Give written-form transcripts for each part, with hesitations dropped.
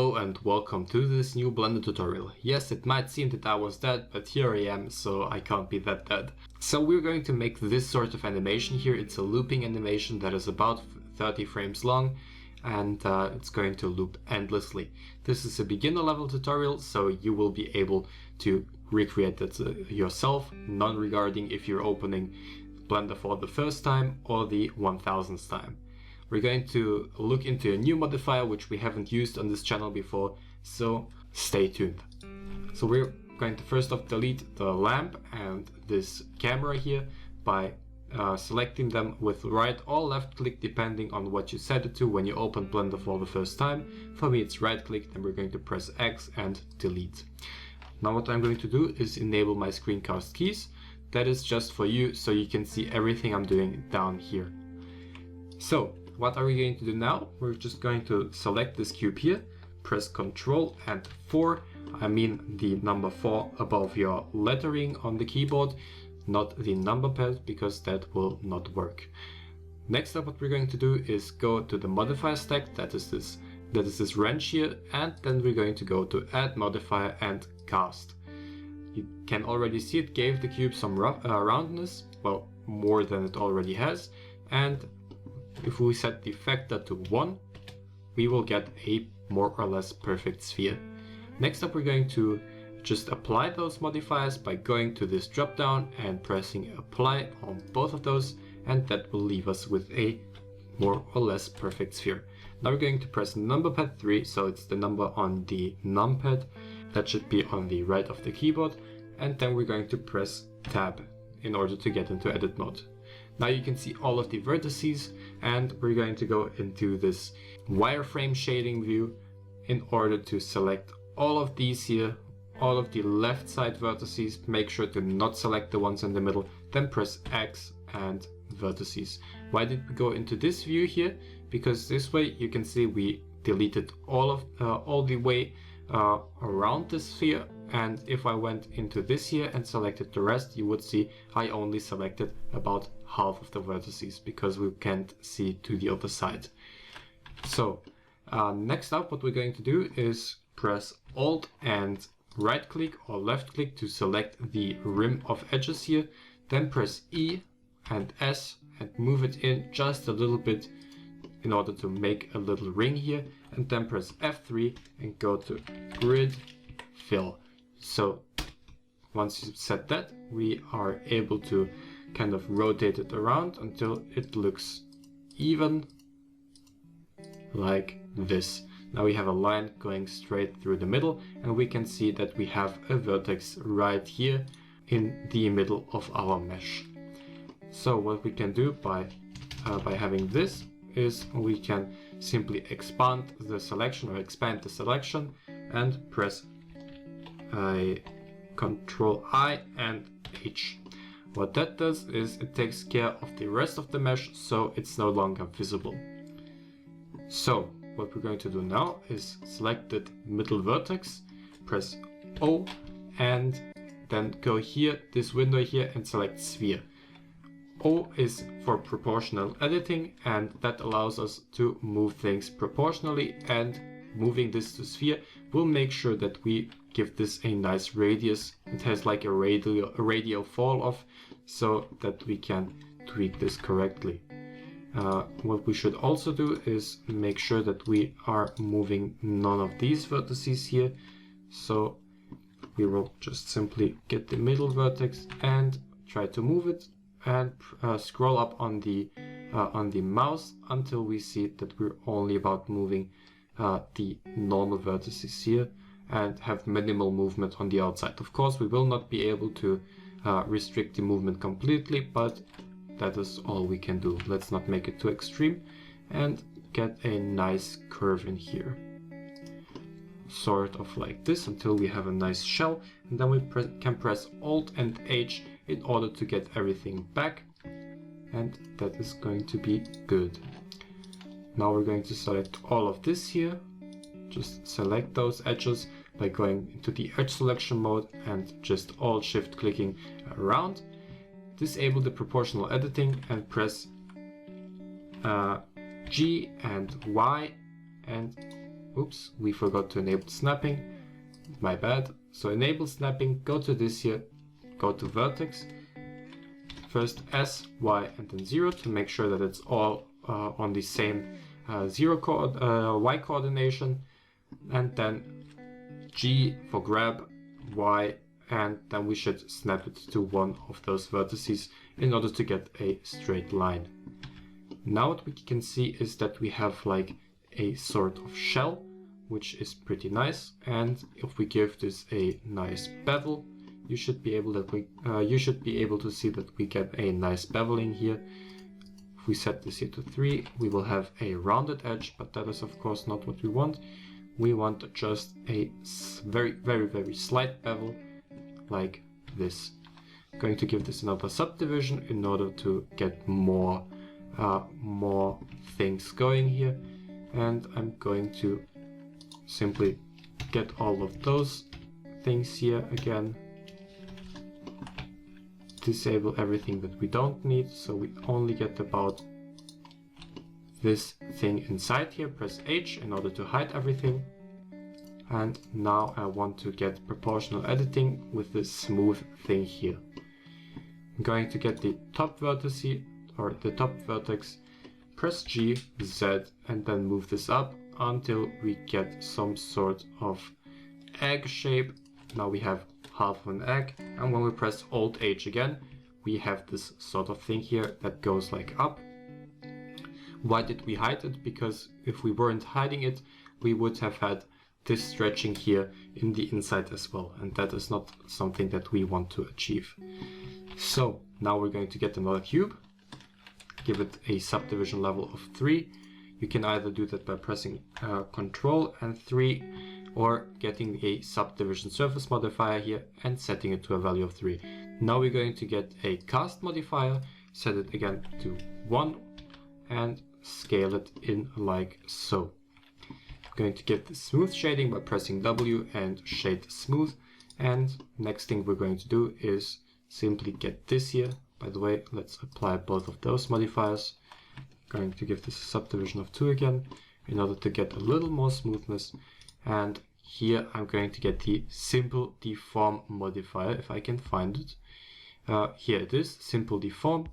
Hello and welcome to this new Blender tutorial. Yes, it might seem that I was dead, but here I am, so I can't be that dead. So we're going to make this sort of animation here. It's a looping animation that is about 30 frames long, and it's going to loop endlessly. This is a beginner level tutorial, so you will be able to recreate that yourself, non-regarding if you're opening Blender for the first time or the 1000th time. We're going to look into a new modifier which we haven't used on this channel before, so stay tuned. So we're going to first off delete the lamp and this camera here by selecting them with right or left click depending on what you set it to when you open Blender for the first time. For me it's right click, then we're going to press X and delete. Now what I'm going to do is enable my screencast keys. That is just for you, so you can see everything I'm doing down here. So what are we going to do now? We're just going to select this cube here, press Ctrl and 4, I mean the number 4 above your lettering on the keyboard, not the number pad, because that will not work. Next up what we're going to do is go to the modifier stack, that is this wrench here, and then we're going to go to add modifier and cast. You can already see it gave the cube some roundness, well, more than it already has, and if we set the factor to 1, we will get a more or less perfect sphere. Next up we're going to just apply those modifiers by going to this drop down and pressing apply on both of those, and that will leave us with a more or less perfect sphere. Now we're going to press number pad 3, so it's the number on the numpad, that should be on the right of the keyboard, and then we're going to press tab in order to get into edit mode. Now you can see all of the vertices, and we're going to go into this wireframe shading view in order to select all of these here, all of the left side vertices. Make sure to not select the ones in the middle, then press X and vertices. Why did we go into this view here? Because this way you can see we deleted all the way around the sphere, and if I went into this here and selected the rest, you would see I only selected about half of the vertices because we can't see to the other side. So next up what we're going to do is press Alt and right click or left click to select the rim of edges here, then press E and S and move it in just a little bit in order to make a little ring here, and then press F3 and go to grid fill. So once you set that, we are able to kind of rotate it around until it looks even like this. Now we have a line going straight through the middle, and we can see that we have a vertex right here in the middle of our mesh. So what we can do by having this is we can simply expand the selection or expand the selection and press Ctrl I and H. What that does is it takes care of the rest of the mesh, so it's no longer visible. So what we're going to do now is select the middle vertex, press O, and then go here, this window here, and select sphere. O is for proportional editing, and that allows us to move things proportionally, and moving this to sphere will make sure that we give this a nice radius. It has like a radial fall off, so that we can tweak this correctly. What we should also do is make sure that we are moving none of these vertices here, so we will just simply get the middle vertex and try to move it, and scroll up on the mouse until we see that we're only about moving the normal vertices here and have minimal movement on the outside. Of course, we will not be able to restrict the movement completely, but that is all we can do. Let's not make it too extreme and get a nice curve in here. Sort of like this until we have a nice shell, and then we can press Alt and H in order to get everything back, and that is going to be good. Now we're going to select all of this here. Just select those edges by going into the edge selection mode and just Alt Shift clicking around. Disable the proportional editing and press G and Y, and oops, we forgot to enable snapping, my bad. So enable snapping, go to this here, go to vertex, first S, Y, and then 0 to make sure that it's all on the same Y coordination, and then G for grab, Y, and then we should snap it to one of those vertices in order to get a straight line. Now what we can see is that we have like a sort of shell, which is pretty nice, and if we give this a nice bevel, you should be able to see that we get a nice beveling here. If we set this here to 3, we will have a rounded edge, but that is of course not what we want. We want just a very slight bevel like this. I'm going to give this another subdivision in order to get more things going here, and I'm going to simply get all of those things here again, disable everything that we don't need, so we only get about this thing inside here. Press H in order to hide everything. And now I want to get proportional editing with this smooth thing here. I'm going to get the top vertex, or the top vertex, press G, Z, and then move this up until we get some sort of egg shape. Now we have half of an egg, and when we press Alt H again, we have this sort of thing here that goes like up. Why did we hide it? Because if we weren't hiding it, we would have had this stretching here in the inside as well, and that is not something that we want to achieve. So now we're going to get another cube, give it a subdivision level of 3. You can either do that by pressing Ctrl and 3, or getting a subdivision surface modifier here and setting it to a value of 3. Now we're going to get a cast modifier, set it again to 1, and scale it in like so. Going to get the smooth shading by pressing W and shade smooth, and next thing we're going to do is simply get this here. By the way, let's apply both of those modifiers. Going to give this a subdivision of 2 again in order to get a little more smoothness, and here I'm going to get the simple deform modifier if I can find it. Here it is, simple deform,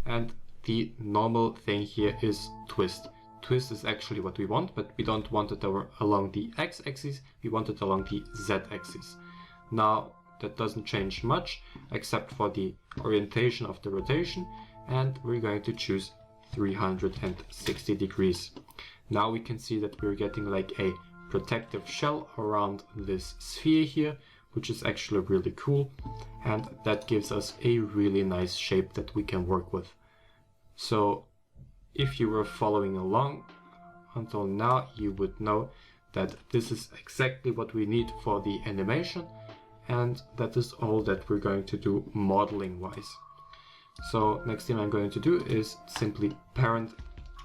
and the normal thing here is twist. Twist is actually what we want, but we don't want it along the x-axis, we want it along the z-axis. Now that doesn't change much except for the orientation of the rotation, and we're going to choose 360 degrees. Now we can see that we're getting like a protective shell around this sphere here, which is actually really cool, and that gives us a really nice shape that we can work with. So if you were following along until now, you would know that this is exactly what we need for the animation, and that is all that we're going to do modeling wise. So next thing I'm going to do is simply parent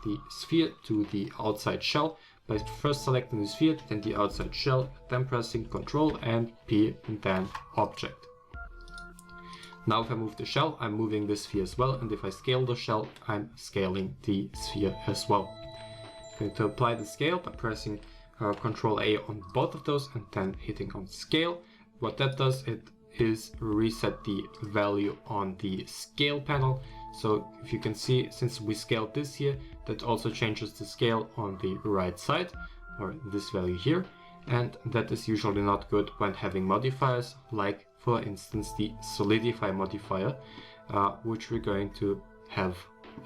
the sphere to the outside shell by first selecting the sphere, then the outside shell, then pressing Ctrl and P, and then Object. Now if I move the shell, I'm moving the sphere as well, and if I scale the shell, I'm scaling the sphere as well. I'm going to apply the scale by pressing Ctrl A on both of those and then hitting on scale. What that does, it is reset the value on the scale panel. So if you can see, since we scaled this here, that also changes the scale on the right side, or this value here, and that is usually not good when having modifiers, like for instance the solidify modifier, which we're going to have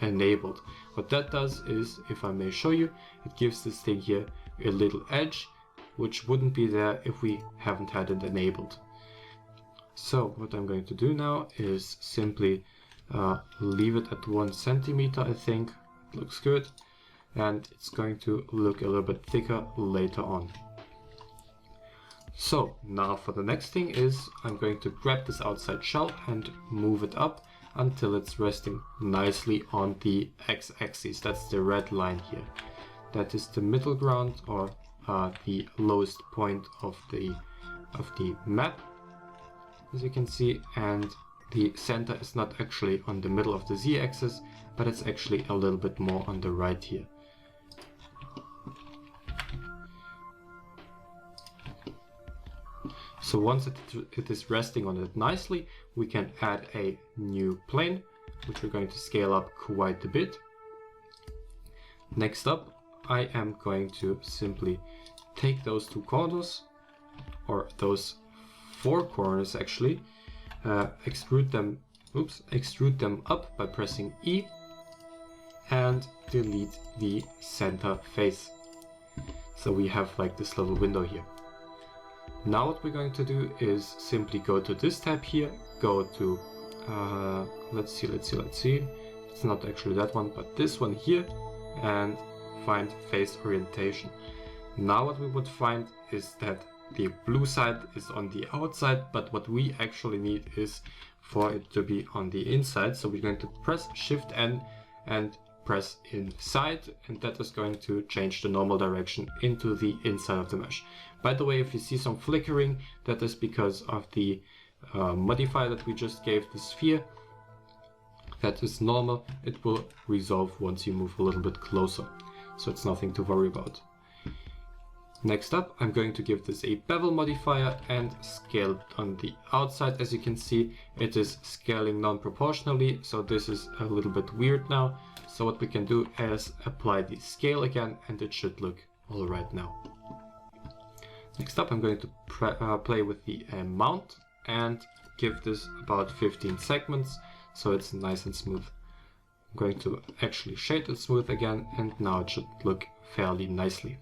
enabled. What that does is, if I may show you, it gives this thing here a little edge, which wouldn't be there if we haven't had it enabled. So what I'm going to do now is simply leave it at 1 centimeter, I think. It looks good, and it's going to look a little bit thicker later on. So now for the next thing is, I'm going to grab this outside shell and move it up until it's resting nicely on the x-axis. That's the red line here. That is the middle ground, or the lowest point of the map, as you can see, and the center is not actually on the middle of the z-axis, but it's actually a little bit more on the right here. So once it is resting on it nicely, we can add a new plane, which we're going to scale up quite a bit. Next up, I am going to simply take those two corners, or those four corners actually, extrude them up by pressing E, and delete the center face. So we have like this little window here. Now what we're going to do is simply go to this tab here, go to, let's see, it's not actually that one, but this one here, and find face orientation. Now what we would find is that the blue side is on the outside, but what we actually need is for it to be on the inside. So we're going to press Shift N and press inside, and that is going to change the normal direction into the inside of the mesh. By the way, if you see some flickering, that is because of the modifier that we just gave the sphere. That is normal. It will resolve once you move a little bit closer, so it's nothing to worry about. Next up, I'm going to give this a bevel modifier and scale it on the outside. As you can see, it is scaling non-proportionally, so this is a little bit weird now. So what we can do is apply the scale again, and it should look all right now. Next up, I'm going to play with the amount and give this about 15 segments, so it's nice and smooth. I'm going to actually shade it smooth again, and now it should look fairly nicely.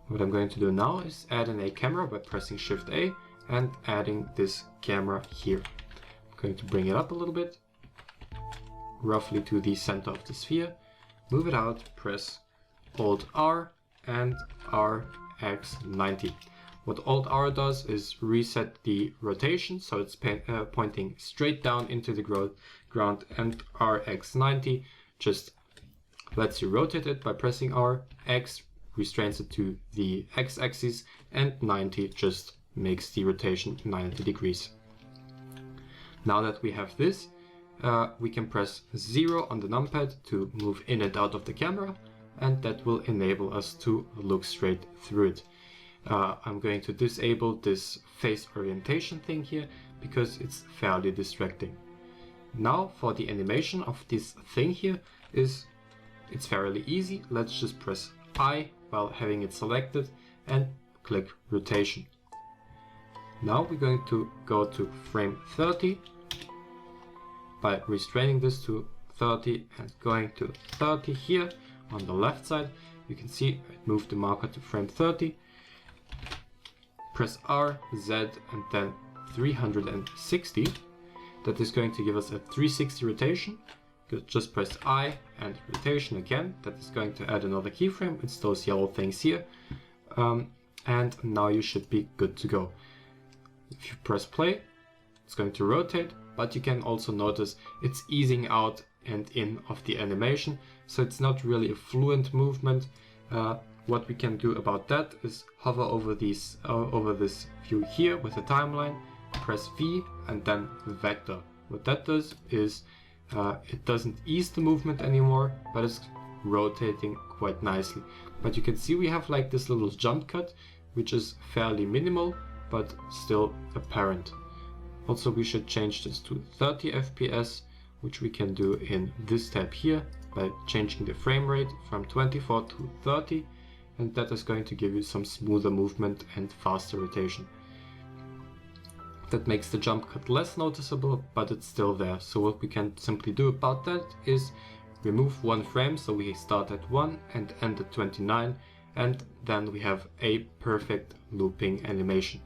What I'm going to do now is add in a camera by pressing Shift A and adding this camera here. I'm going to bring it up a little bit, roughly to the center of the sphere, move it out, press Alt R and RX90. What Alt R does is reset the rotation, so it's pointing straight down into the ground, and RX90 just lets you rotate it by pressing R. X restrains it to the X-axis, and 90 just makes the rotation 90 degrees. Now that we have this, we can press 0 on the numpad to move in and out of the camera, and that will enable us to look straight through it. I'm going to disable this face orientation thing here because it's fairly distracting. Now for the animation of this thing here, it's fairly easy. Let's just press I while having it selected and click rotation. Now we're going to go to frame 30 by restraining this to 30 and going to 30 here on the left side. You can see it moved the marker to frame 30. Press R, Z, and then 360. That is going to give us a 360 rotation. Just press I and rotation again. That is going to add another keyframe. It's those yellow things here. And now you should be good to go. If you press play, it's going to rotate, but you can also notice it's easing out and in of the animation, so it's not really a fluent movement. What we can do about that is hover over this view here with a timeline, press V and then vector. What that does is it doesn't ease the movement anymore, but it's rotating quite nicely. But you can see we have like this little jump cut, which is fairly minimal, but still apparent. Also, we should change this to 30 FPS, which we can do in this tab here by changing the frame rate from 24 to 30, and that is going to give you some smoother movement and faster rotation. That makes the jump cut less noticeable, but it's still there. So what we can simply do about that is remove one frame, so we start at 1 and end at 29, and then we have a perfect looping animation.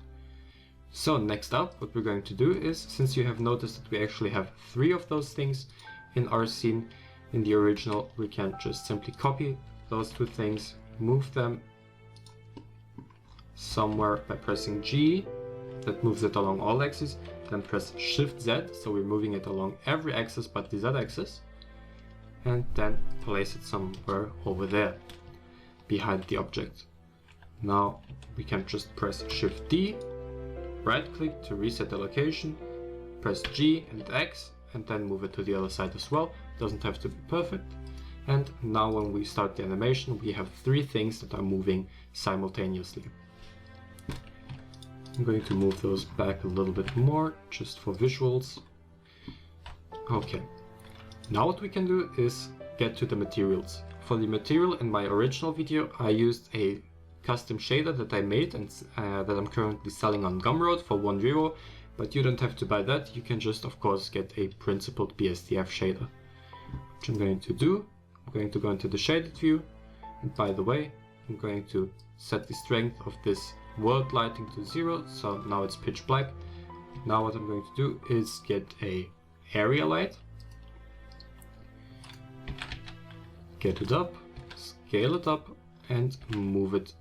So next up, what we're going to do is, since you have noticed that we actually have 3 of those things in our scene in the original, we can just simply copy those 2 things, move them somewhere by pressing G. That moves it along all axes. Then press Shift Z, so we're moving it along every axis but the Z axis, and then place it somewhere over there behind the object. Now we can just press Shift D, right click to reset the location, press G and X, and then move it to the other side as well. Doesn't have to be perfect. And now when we start the animation, we have 3 things that are moving simultaneously. I'm going to move those back a little bit more, just for visuals. Okay, now what we can do is get to the materials. For the material in my original video, I used a custom shader that I made and that I'm currently selling on Gumroad for €1, but you don't have to buy that. You can just, of course, get a principled BSDF shader. Which I'm going to do, I'm going to go into the shaded view, and by the way, I'm going to set the strength of this world lighting to 0, so now it's pitch black. Now what I'm going to do is get a area light, get it up, scale it up, and move it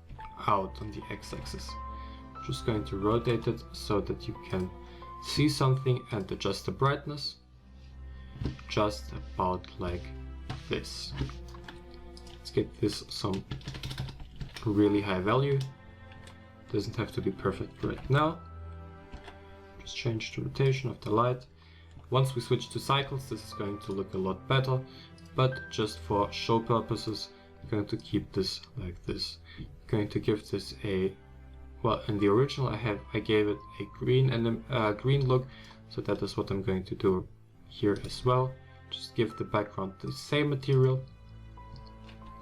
out on the x-axis. Just going to rotate it so that you can see something and adjust the brightness just about like this. Let's get this some really high value. Doesn't have to be perfect right now. Just change the rotation of the light. Once we switch to cycles, this is going to look a lot better, but just for show purposes, I'm going to keep this like this. I'm going to give this a, well, in the original I gave it a green and a green look, so that is what I'm going to do here as well. Just give the background the same material.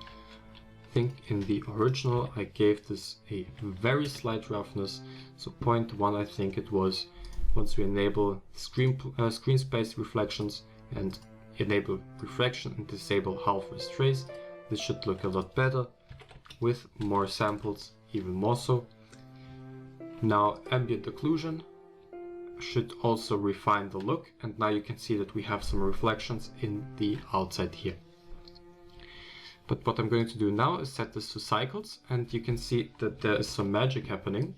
I think in the original I gave this a very slight roughness, so 0.1 I think it was. Once we enable screen space reflections and enable refraction and disable half rest trace, this should look a lot better with more samples, even more so. Now ambient occlusion should also refine the look, and now you can see that we have some reflections in the outside here. But what I'm going to do now is set this to cycles, and you can see that there is some magic happening.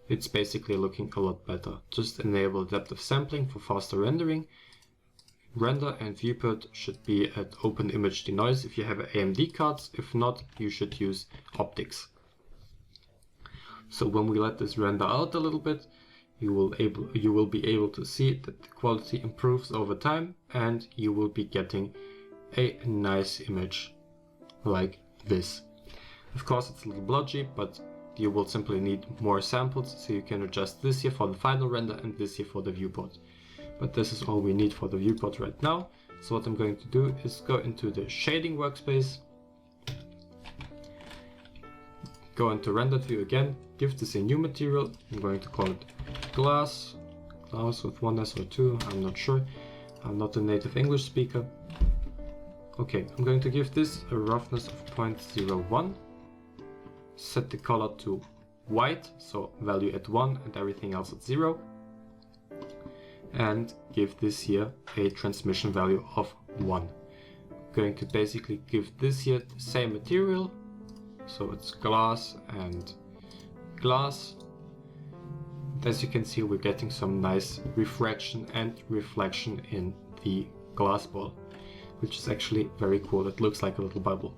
It's basically looking a lot better. Just enable adaptive sampling for faster rendering. Render and viewport should be at open image denoise if you have AMD cards. If not, you should use optics. So when we let this render out a little bit, you will be able to see that the quality improves over time, and you will be getting a nice image like this. Of course, it's a little blotchy, but you will simply need more samples, so you can adjust this here for the final render and this here for the viewport. But this is all we need for the viewport right now. So what I'm going to do is go into the shading workspace, go into render view again, give this a new material. I'm going to call it glass with one S or two, I'm not sure. I'm not a native English speaker. Okay, I'm going to give this a roughness of 0.01. Set the color to white, so value at 1 and everything else at 0. And give this here a transmission value of 1. I'm going to basically give this here the same material, so it's glass and glass. As you can see, we're getting some nice refraction and reflection in the glass ball, which is actually very cool. It looks like a little bubble.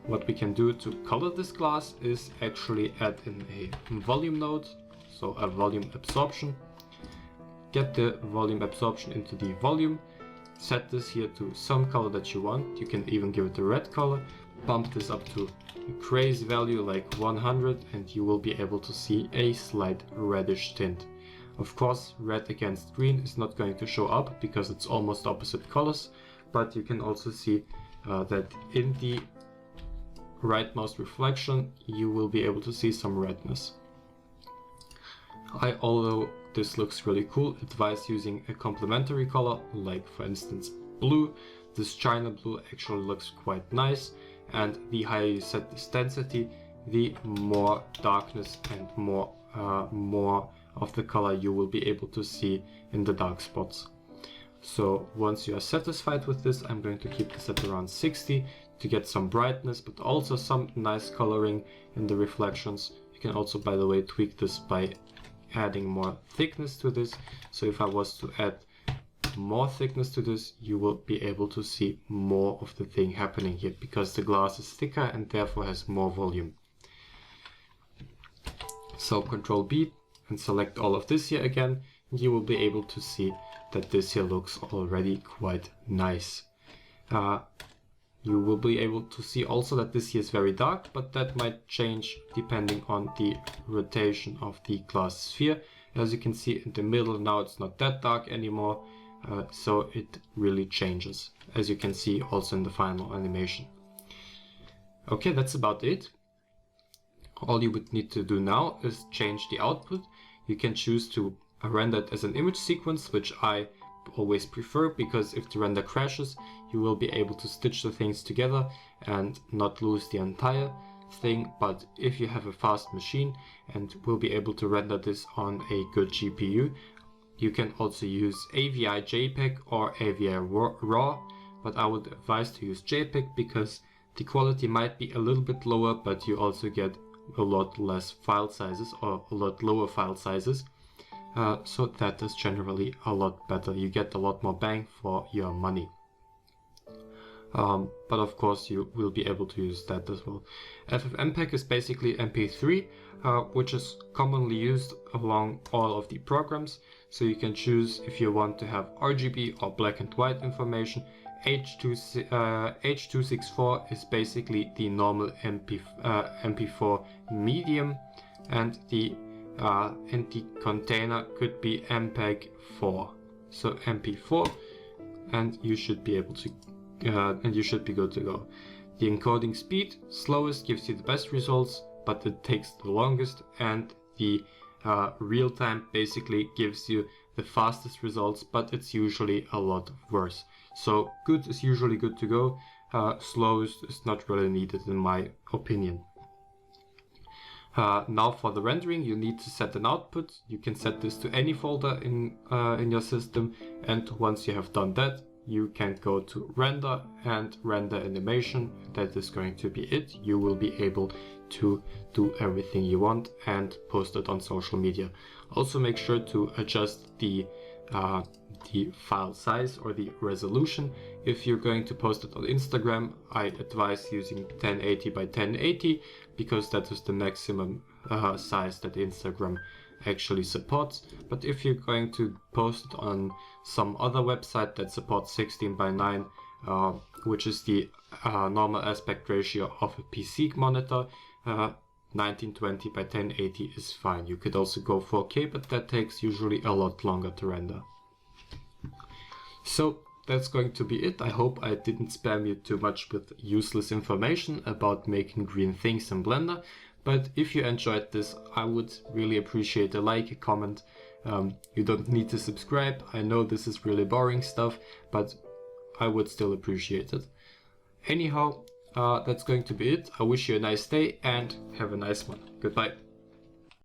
What we can do to color this glass is actually add in a volume node, so a volume absorption. Get the volume absorption into the volume, set this here to some color that you want. You can even give it a red color, bump this up to a crazy value like 100, and you will be able to see a slight reddish tint. Of course, red against green is not going to show up because it's almost opposite colors, but you can also see that in the rightmost reflection you will be able to see some redness. Although this looks really cool, advise using a complementary color, like for instance blue. This China blue actually looks quite nice, and the higher you set this density, the more darkness and more of the color you will be able to see in the dark spots. So once you are satisfied with this, I'm going to keep this at around 60 to get some brightness, but also some nice coloring in the reflections. You can also, by the way, tweak this by adding more thickness to this. So if I was to add more thickness to this, you will be able to see more of the thing happening here, because the glass is thicker and therefore has more volume. So Control B and select all of this here again, and you will be able to see that this here looks already quite nice. You will be able to see also that this here is very dark, but that might change depending on the rotation of the glass sphere. As you can see in the middle now, it's not that dark anymore, so it really changes, as you can see also in the final animation. Okay, that's about it. All you would need to do now is change the output. You can choose to render it as an image sequence, which I always prefer, because if the render crashes, you will be able to stitch the things together and not lose the entire thing. But if you have a fast machine and will be able to render this on a good GPU, you can also use AVI JPEG or AVI RAW, but I would advise to use JPEG because the quality might be a little bit lower, but you also get a lot less file sizes, or a lot lower file sizes. So that is generally a lot better. You get a lot more bang for your money. But of course you will be able to use that as well. FFmpeg is basically MP3, which is commonly used along all of the programs. So you can choose if you want to have RGB or black and white information. H.264 is basically the normal MP4 medium, and the container could be MPEG-4. So MP4, and you should be able to and you should be good to go. The encoding speed, slowest, gives you the best results, but it takes the longest, and the real time basically gives you the fastest results, but it's usually a lot worse. So good is usually good to go, slowest is not really needed in my opinion. Now for the rendering, you need to set an output. You can set this to any folder in your system, and once you have done that, you can go to render and render animation. That is going to be it. You will be able to do everything you want and post it on social media. Also make sure to adjust the file size or the resolution. If you're going to post it on Instagram, I advise using 1080 by 1080 because that is the maximum size that Instagram actually supports. But if you're going to post it on some other website that supports 16 by 9, which is the normal aspect ratio of a PC monitor, 1920 by 1080 is fine. You could also go 4K, but that takes usually a lot longer to render. So that's going to be it. I hope I didn't spam you too much with useless information about making green things in Blender. But if you enjoyed this, I would really appreciate a like, a comment. You don't need to subscribe. I know this is really boring stuff, but I would still appreciate it. Anyhow, that's going to be it. I wish you a nice day and have a nice one. Goodbye.